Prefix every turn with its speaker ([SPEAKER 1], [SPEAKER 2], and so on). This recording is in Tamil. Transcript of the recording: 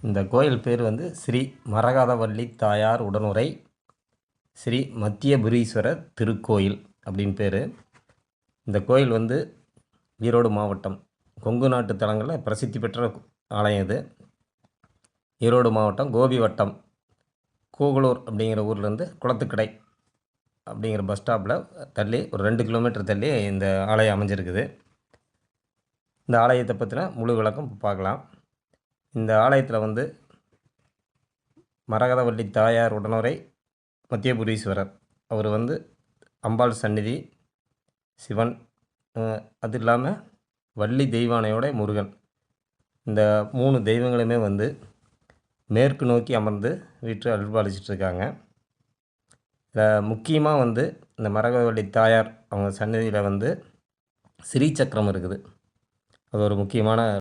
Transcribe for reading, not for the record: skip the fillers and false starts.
[SPEAKER 1] இந்த கோயில் பேர் வந்து ஸ்ரீ மரகதவள்ளி தாயார் உடனுறை ஸ்ரீ மத்தியபுரீஸ்வரர் திருக்கோயில் அப்படின்னு பேர். இந்த கோயில் வந்து ஈரோடு மாவட்டம் கொங்கு நாட்டு தலங்களில் பிரசித்தி பெற்ற ஆலயம் இது. ஈரோடு மாவட்டம் கோபி வட்டம் கூகலூர் அப்படிங்கிற ஊர்லேருந்து குளத்துக்கடை அப்படிங்கிற பஸ் ஸ்டாப்பில் தள்ளி ஒரு 2 கிலோமீட்டர் தள்ளி இந்த ஆலயம் அமைஞ்சிருக்குது. இந்த ஆலயத்தை பற்றின முழு விளக்கம் பார்க்கலாம். இந்த ஆலயத்தில் வந்து மரகதவள்ளி தாயார் உடனுறை மத்தியபுரீஸ்வரர் அவர் வந்து அம்பாள் சந்நிதி, சிவன், அது இல்லாமல் வள்ளி தெய்வானையோட முருகன், இந்த 3 தெய்வங்களுமே வந்து மேற்கு நோக்கி அமர்ந்து வீற்று அருள்பாலிச்சிட்ருக்காங்க. இதில் முக்கியமாக வந்து இந்த மரகதவள்ளி தாயார் அவங்க சன்னதியில் வந்து ஸ்ரீ சக்கரம் இருக்குது. அது ஒரு முக்கியமான